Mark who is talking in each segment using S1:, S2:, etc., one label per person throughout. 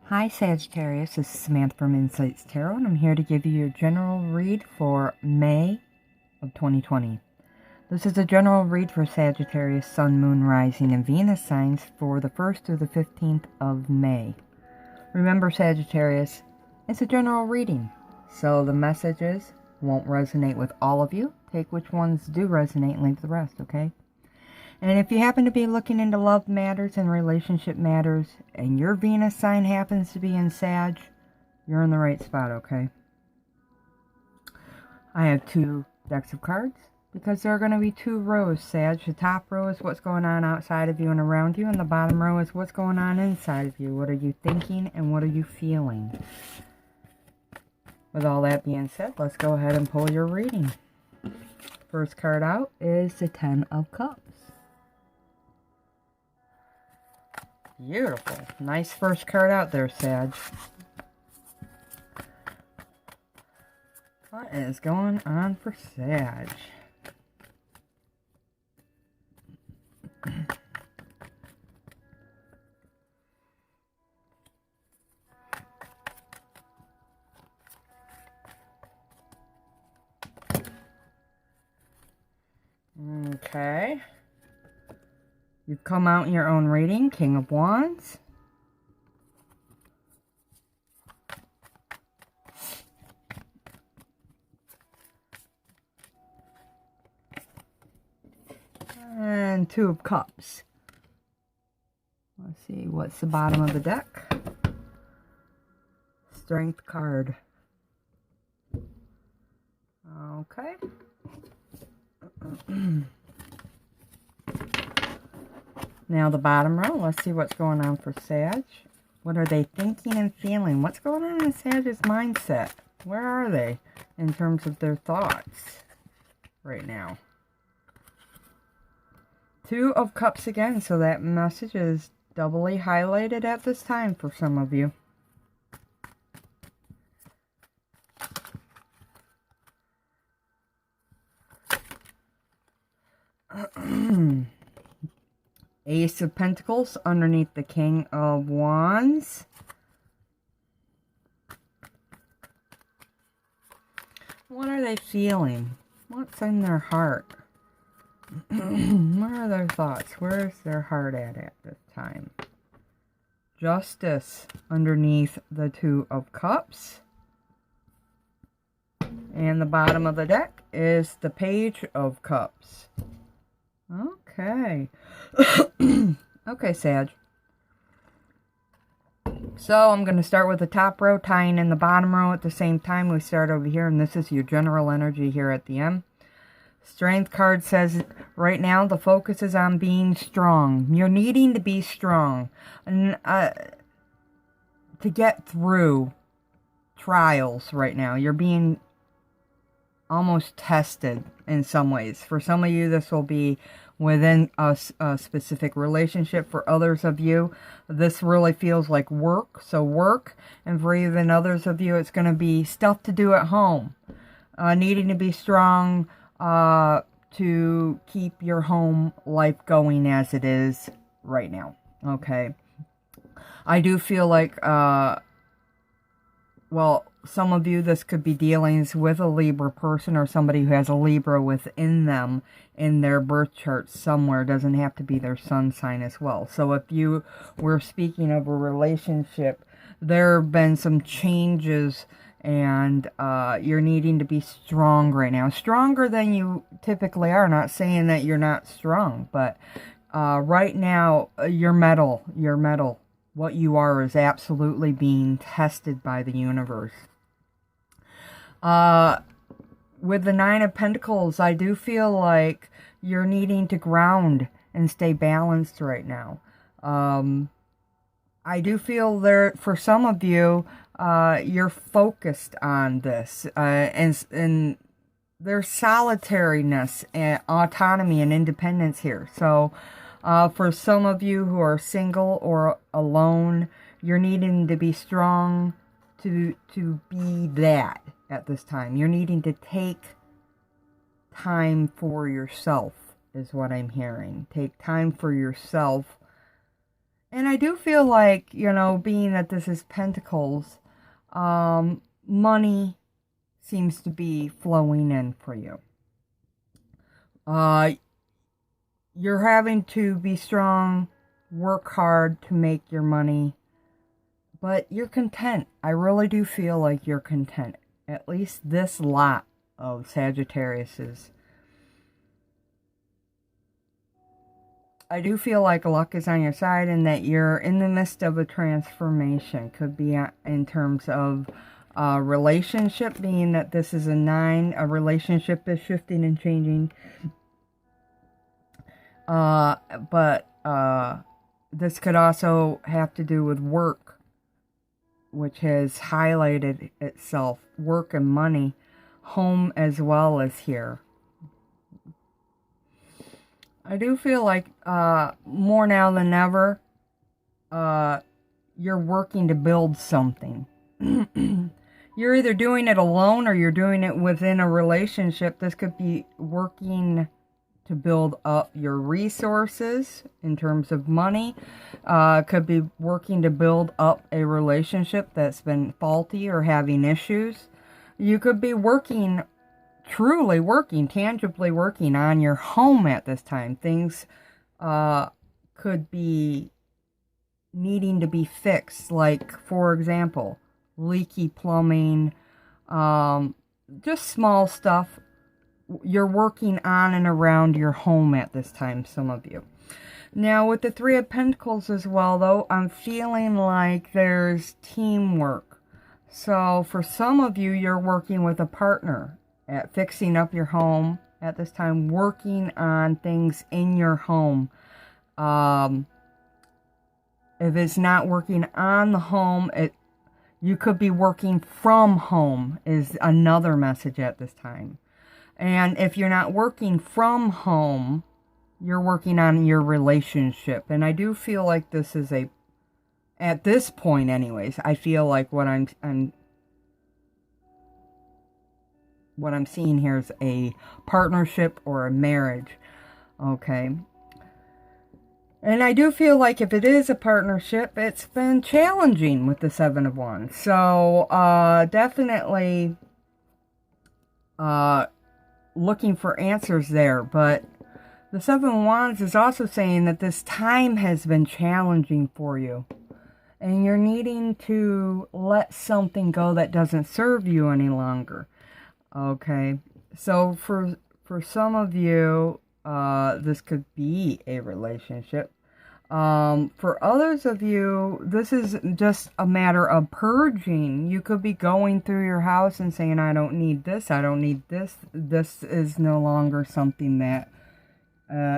S1: Hi Sagittarius, this is Samantha from Insights Tarot, and I'm here to give you your general read for May of 2020. This is a general read for Sagittarius, Sun, Moon, Rising, and Venus signs for the 1st through the 15th of May. Remember Sagittarius, it's a general reading, so the messages won't resonate with all of you. Take which ones do resonate and leave the rest, okay? And if you happen to be looking into love matters and relationship matters, and your Venus sign happens to be in Sag, you're in the right spot, okay? I have two decks of cards, because there are going to be two rows, Sag. The top row is what's going on outside of you and around you, and the bottom row is what's going on inside of you. What are you thinking, and what are you feeling? With all that being said, let's go ahead and pull your reading. First card out is the Ten of Cups. Beautiful. Nice first card out there, Sag. What is going on for Sag? Okay. You've come out in your own reading, King of Wands. And Two of Cups. Let's see, what's the bottom of the deck? Strength card. Okay. Now the bottom row, let's see what's going on for Sag. What are they thinking and feeling? What's going on in Sag's mindset? Where are they in terms of their thoughts right now? Two of Cups again, so that message is doubly highlighted at this time for some of you. Ace of Pentacles underneath the King of Wands. What are they feeling? What's in their heart? What are their thoughts? Where's their heart at this time? Justice underneath the Two of Cups. And the bottom of the deck is the Page of Cups. Okay. Okay, Sag. So I'm going to start with the top row, tying in the bottom row at the same time. We start over here, and this is your general energy here at the end. Strength card says right now the focus is on being strong. You're needing to be strong and to get through trials right now. You're being almost tested in some ways. For some of you, this will be within a specific relationship. For others of you, this really feels like work. So work. And for even others of you, it's going to be stuff to do at home. Needing to be strong to keep your home life going as it is right now. Okay. I do feel like, well, some of you, this could be dealings with a Libra person or somebody who has a Libra within them in their birth chart somewhere. It doesn't have to be their sun sign as well. So if you were speaking of a relationship, there have been some changes and you're needing to be strong right now. Stronger than you typically are. Not saying that you're not strong, but right now, your metal. What you are is absolutely being tested by the universe. With the Nine of Pentacles, I do feel like you're needing to ground and stay balanced right now. I do feel there, for some of you, you're focused on this. And there's solitariness and autonomy and independence here. So, for some of you who are single or alone, you're needing to be strong to be that at this time. You're needing to take time for yourself is what I'm hearing. Take time for yourself And I do feel like, you know, being that this is Pentacles, money seems to be flowing in for you. You're having to be strong, work hard to make your money, but you're content. I really do feel like you're content. At least this lot of Sagittariuses. I do feel like luck is on your side and that you're in the midst of a transformation. Could be in terms of a relationship, being that this is a 9. A relationship is shifting and changing. But this could also have to do with work, which has highlighted itself. Work and money, home as well as here. I do feel like more now than ever, you're working to build something. You're either doing it alone or you're doing it within a relationship. This could be working to build up your resources in terms of money. Could be working to build up a relationship that's been faulty or having issues. You could be working, truly working, tangibly working on your home at this time. Things could be needing to be fixed, like, for example, leaky plumbing, just small stuff. You're working on and around your home at this time, some of you. Now, with the 3 of Pentacles as well, though, I'm feeling like there's teamwork. So, for some of you, you're working with a partner at fixing up your home at this time, working on things in your home. If it's not working on the home, you could be working from home is another message at this time. And if you're not working from home, you're working on your relationship. And I do feel like this is at this point anyways, I feel like what I'm seeing here is a partnership or a marriage. Okay. And I do feel like if it is a partnership, it's been challenging with the 7 of Wands. So, definitely looking for answers there. But the 7 of Wands is also saying that this time has been challenging for you. And you're needing to let something go that doesn't serve you any longer. Okay. So, for some of you, this could be a relationship. For others of you, this is just a matter of purging. You could be going through your house and saying, I don't need this, I don't need this. This is no longer something that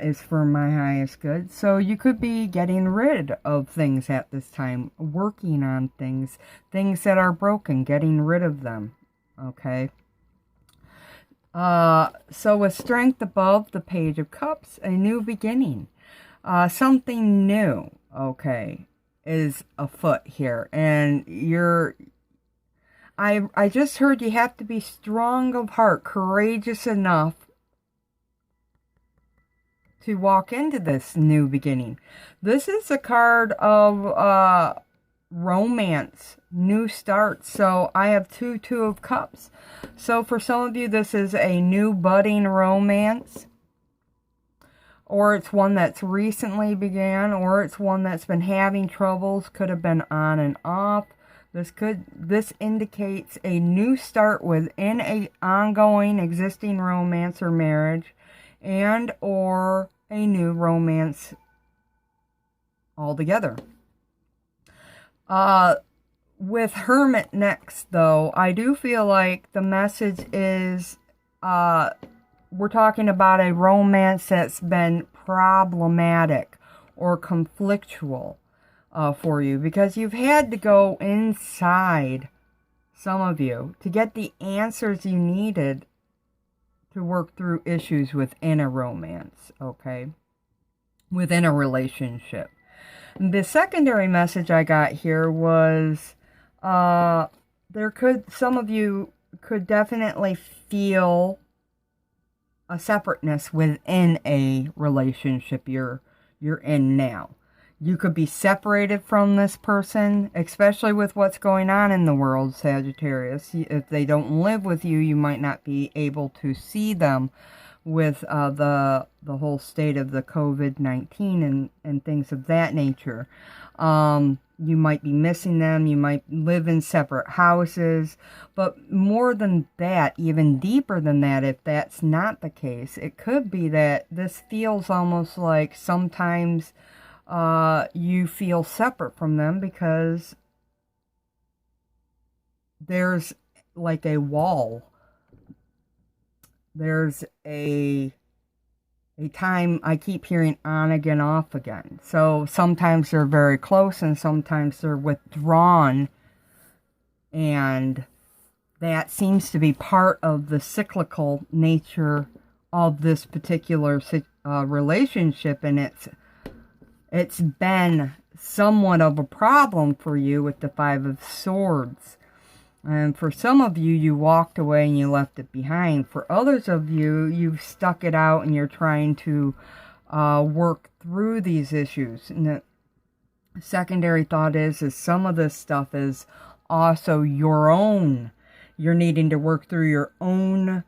S1: is for my highest good. So you could be getting rid of things at this time, working on things that are broken, getting rid of them. Okay. So with Strength above, the Page of Cups, a new beginning. Something new, okay, is afoot here. And I just heard you have to be strong of heart, courageous enough to walk into this new beginning. This is a card of romance, new start. So I have two of Cups. So for some of you, this is a new budding romance, or it's one that's recently began, or it's one that's been having troubles, could have been on and off. This indicates a new start within a ongoing existing romance or marriage, and or a new romance altogether. With Hermit next, though, I do feel like the message is we're talking about a romance that's been problematic or conflictual for you, because you've had to go inside, some of you, to get the answers you needed to work through issues within a romance, okay? Within a relationship. The secondary message I got here was some of you could definitely feel a separateness within a relationship you're in now. You could be separated from this person, especially with what's going on in the world, Sagittarius. If they don't live with you, you might not be able to see them with the whole state of the COVID-19 and things of that nature. You might be missing them. You might live in separate houses. But more than that, even deeper than that, if that's not the case, it could be that this feels almost like sometimes you feel separate from them because there's like a wall. There's a time, I keep hearing on again, off again. So sometimes they're very close and sometimes they're withdrawn. And that seems to be part of the cyclical nature of this particular relationship. And it's been somewhat of a problem for you with the Five of Swords. And for some of you, you walked away and you left it behind. For others of you, you've stuck it out and you're trying to work through these issues. And the secondary thought is some of this stuff is also your own. You're needing to work through your own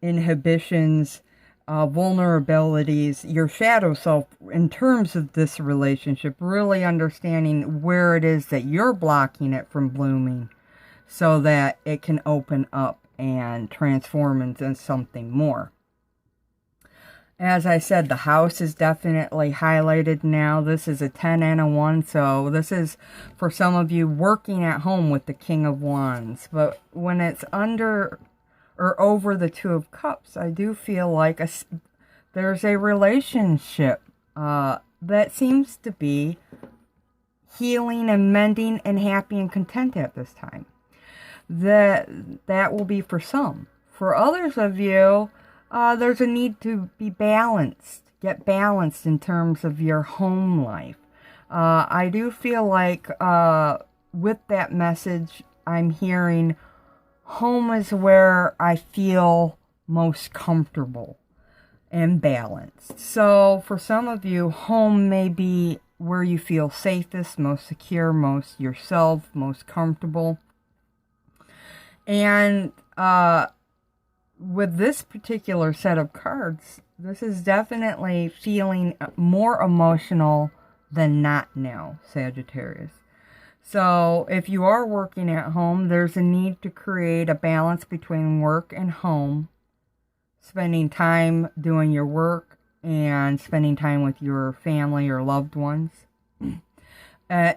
S1: inhibitions, vulnerabilities, your shadow self in terms of this relationship, really understanding where it is that you're blocking it from blooming so that it can open up and transform into something more. As I said, the house is definitely highlighted now. This is a 10 and a 1, so this is for some of you working at home with the King of Wands. But when it's under or over the Two of Cups, I do feel like there's a relationship that seems to be healing and mending and happy and content at this time. That will be for some. For others of you, there's a need to be balanced, get balanced in terms of your home life. I do feel like with that message, I'm hearing home is where I feel most comfortable and balanced. So for some of you, home may be where you feel safest, most secure, most yourself, most comfortable. And with this particular set of cards, this is definitely feeling more emotional than not now, Sagittarius. So if you are working at home, there's a need to create a balance between work and home, spending time doing your work and spending time with your family or loved ones.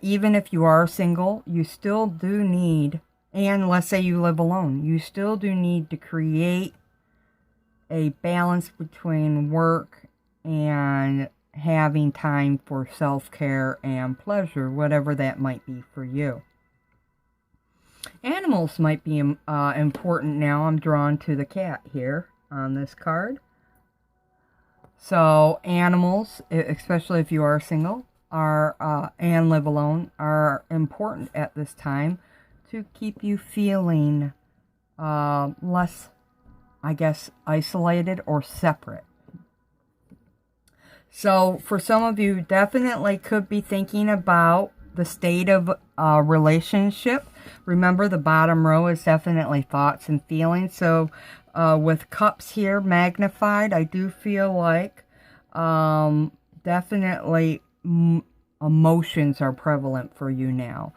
S1: Even if you are single, you still do need, and let's say you live alone, you still do need to create a balance between work and having time for self-care and pleasure, whatever that might be for you. Animals might be important now. I'm drawn to the cat here on this card. So animals, especially if you are single and live alone, are important at this time to keep you feeling less, I guess, isolated or separate. So for some of you, definitely could be thinking about the state of a relationship. Remember, the bottom row is definitely thoughts and feelings. So with cups here magnified, I do feel like definitely emotions are prevalent for you now.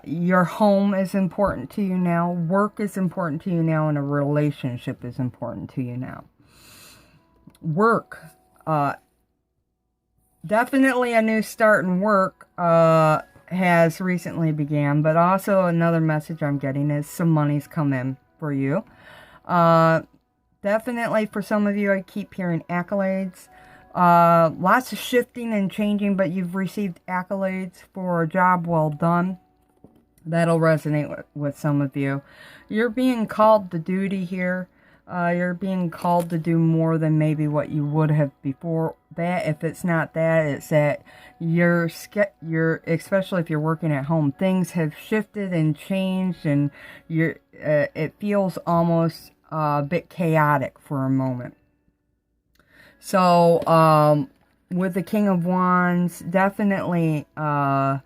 S1: Your home is important to you now. Work is important to you now. And a relationship is important to you now. Work. Definitely a new start in work has recently began, but also another message I'm getting is some money's come in for you. Definitely for some of you, I keep hearing accolades. Lots of shifting and changing, but you've received accolades for a job well done. That'll resonate with some of you. You're being called to duty here. You're being called to do more than maybe what you would have before that. If it's not that, it's that you're especially if you're working at home, things have shifted and changed, and it feels almost a bit chaotic for a moment. So with the King of Wands, definitely, for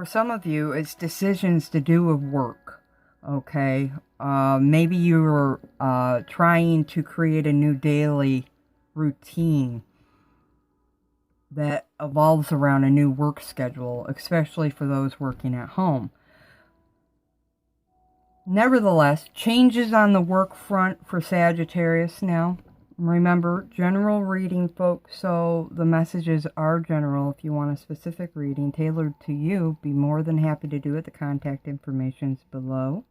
S1: some of you, it's decisions to do with work, okay? Maybe you're trying to create a new daily routine that evolves around a new work schedule, especially for those working at home. Nevertheless, changes on the work front for Sagittarius now. Remember, general reading, folks, so the messages are general. If you want a specific reading tailored to you, be more than happy to do it. The contact information is below.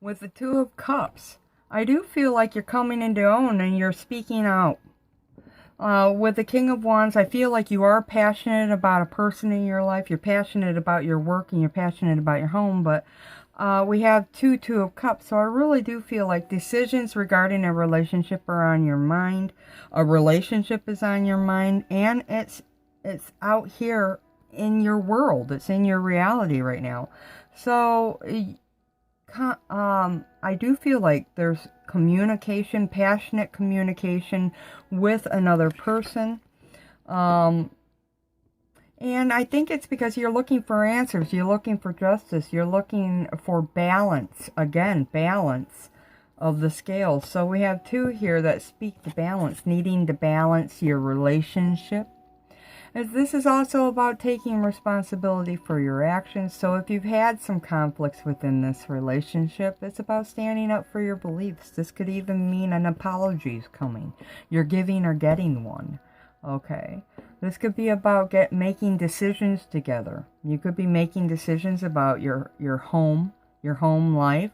S1: With the Two of Cups, I do feel like you're coming into own and you're speaking out. With the King of Wands, I feel like you are passionate about a person in your life. You're passionate about your work and you're passionate about your home, but we have Two of Cups, so I really do feel like decisions regarding a relationship are on your mind. A relationship is on your mind, and it's out here in your world. It's in your reality right now. So I do feel like there's communication, passionate communication with another person. And I think it's because you're looking for answers. You're looking for justice. You're looking for balance. Again, balance of the scales. So we have two here that speak to balance, needing to balance your relationship. As this is also about taking responsibility for your actions. So if you've had some conflicts within this relationship, it's about standing up for your beliefs. This could even mean an apology is coming. You're giving or getting one. Okay. This could be about making decisions together. You could be making decisions about your home life,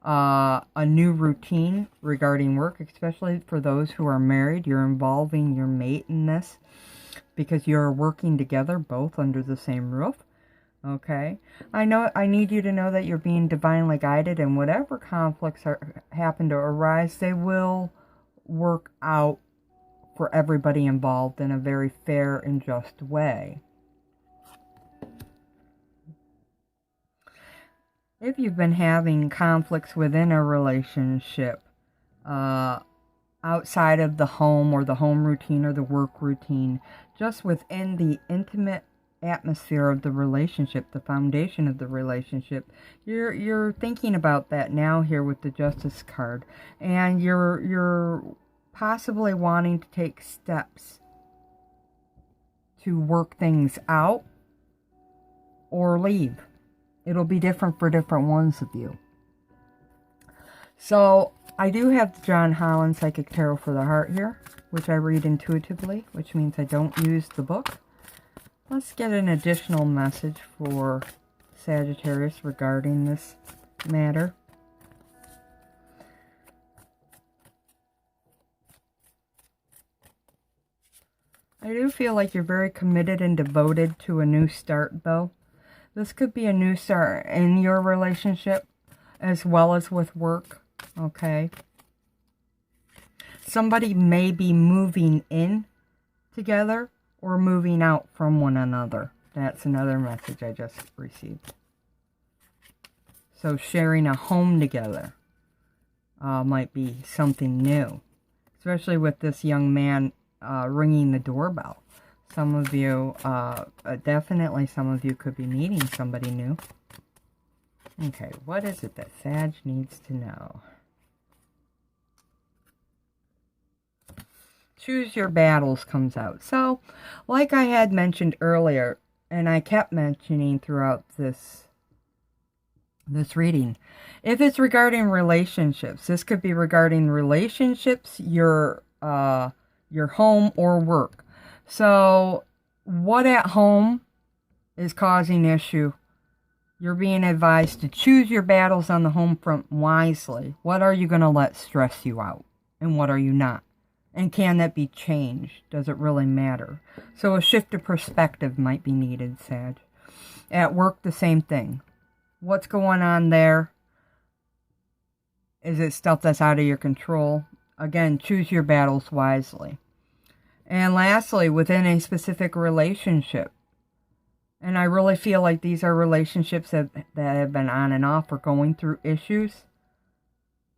S1: a new routine regarding work, especially for those who are married. You're involving your mate in this because you're working together, both under the same roof. Okay? I need you to know that you're being divinely guided, and whatever conflicts happen to arise, they will work out for everybody involved in a very fair and just way. If you've been having conflicts within a relationship, outside of the home or the home routine or the work routine, just within the intimate atmosphere of the relationship, the foundation of the relationship, you're thinking about that now here with the Justice card, and you're possibly wanting to take steps to work things out or leave. It'll be different for different ones of you. So I do have the John Holland Psychic Tarot for the Heart here, which I read intuitively, which means I don't use the book. Let's get an additional message for Sagittarius regarding this matter. I do feel like you're very committed and devoted to a new start, though. This could be a new start in your relationship as well as with work, okay? Somebody may be moving in together or moving out from one another. That's another message I just received. So sharing a home together might be something new, especially with this young man ringing the doorbell. Some of you, definitely some of you could be meeting somebody new. Okay, what is it that Sag needs to know? Choose your battles comes out. So, like I had mentioned earlier, and I kept mentioning throughout this reading, if it's regarding relationships, this could be regarding relationships, your home or work. So, what at home is causing issue? You're being advised to choose your battles on the home front wisely. What are you going to let stress you out? And what are you not? And can that be changed? Does it really matter? So a shift of perspective might be needed, Sag. At work, the same thing. What's going on there? Is it stuff that's out of your control? Again, choose your battles wisely. And lastly, within a specific relationship, and I really feel like these are relationships that have been on and off or going through issues,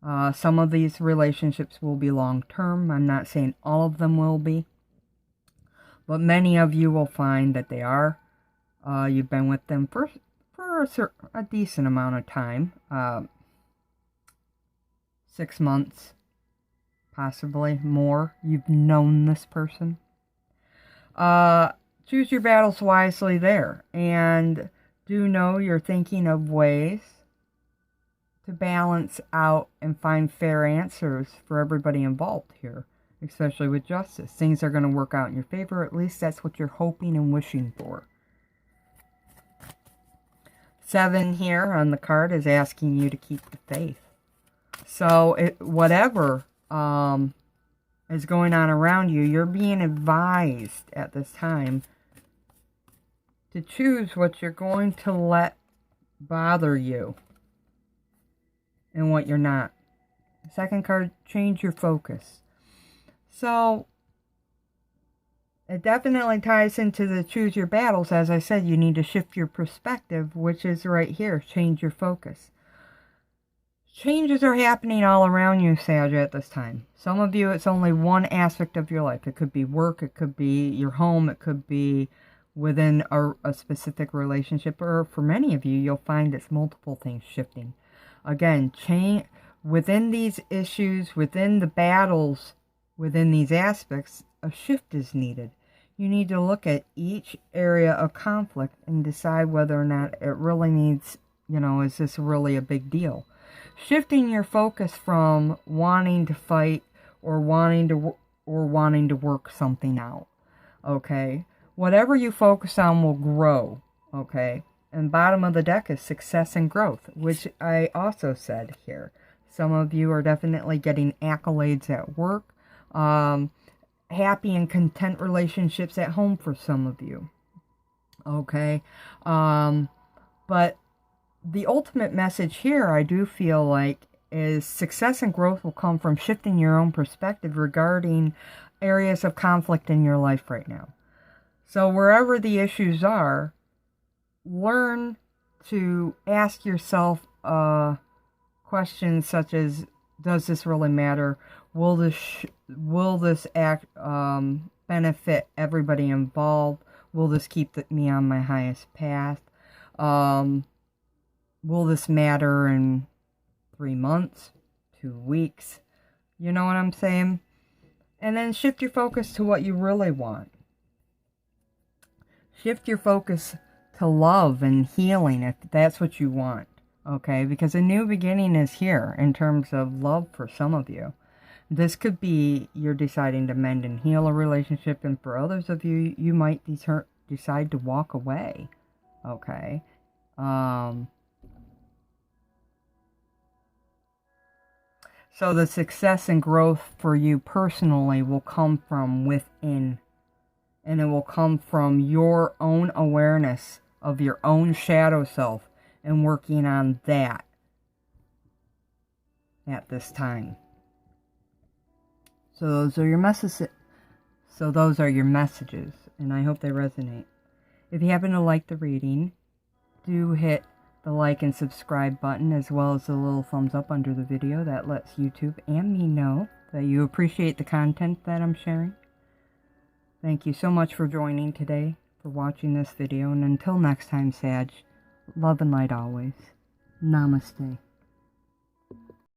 S1: Some of these relationships will be long-term. I'm not saying all of them will be. But many of you will find that they are. You've been with them for a decent amount of time. 6 months, possibly more. You've known this person. Choose your battles wisely there. And do know you're thinking of ways to balance out and find fair answers for everybody involved here, especially with justice. Things are going to work out in your favor. At least that's what you're hoping and wishing for. 7 here on the card is asking you to keep the faith. So whatever is going on around you, you're being advised at this time to choose what you're going to let bother you and what you're not. Second card, change your focus. So it definitely ties into the choose your battles. As I said, you need to shift your perspective, which is right here. Change your focus. Changes are happening all around you, Sag, at this time. Some of you, it's only one aspect of your life. It could be work. It could be your home. It could be within a specific relationship. Or for many of you, you'll find it's multiple things shifting. Again, change within these issues, within the battles, within these aspects, a shift is needed. You need to look at each area of conflict and decide whether or not it really needs, is this really a big deal? Shifting your focus from wanting to fight or wanting to work something out. Okay? Whatever you focus on will grow. Okay? And bottom of the deck is success and growth, which I also said here. Some of you are definitely getting accolades at work. Happy and content relationships at home for some of you. Okay? But the ultimate message here, I do feel like, is success and growth will come from shifting your own perspective regarding areas of conflict in your life right now. So wherever the issues are, learn to ask yourself questions such as, does this really matter? Will this act benefit everybody involved? Will this keep me on my highest path? Will this matter in 3 months, 2 weeks? You know what I'm saying? And then shift your focus to what you really want. Shift your focus to love and healing if that's what you want. Okay? Because a new beginning is here in terms of love for some of you. This could be you're deciding to mend and heal a relationship, and for others of you, you might decide to walk away. Okay? So the success and growth for you personally will come from within. And it will come from your own awareness of your own shadow self and working on that at this time. So those are your messages. And I hope they resonate. If you happen to like the reading, do hit the like and subscribe button, as well as the little thumbs up under the video. That lets YouTube and me know that you appreciate the content that I'm sharing. Thank you so much for joining today, for watching this video, and until next time, Sag, love and light always. Namaste.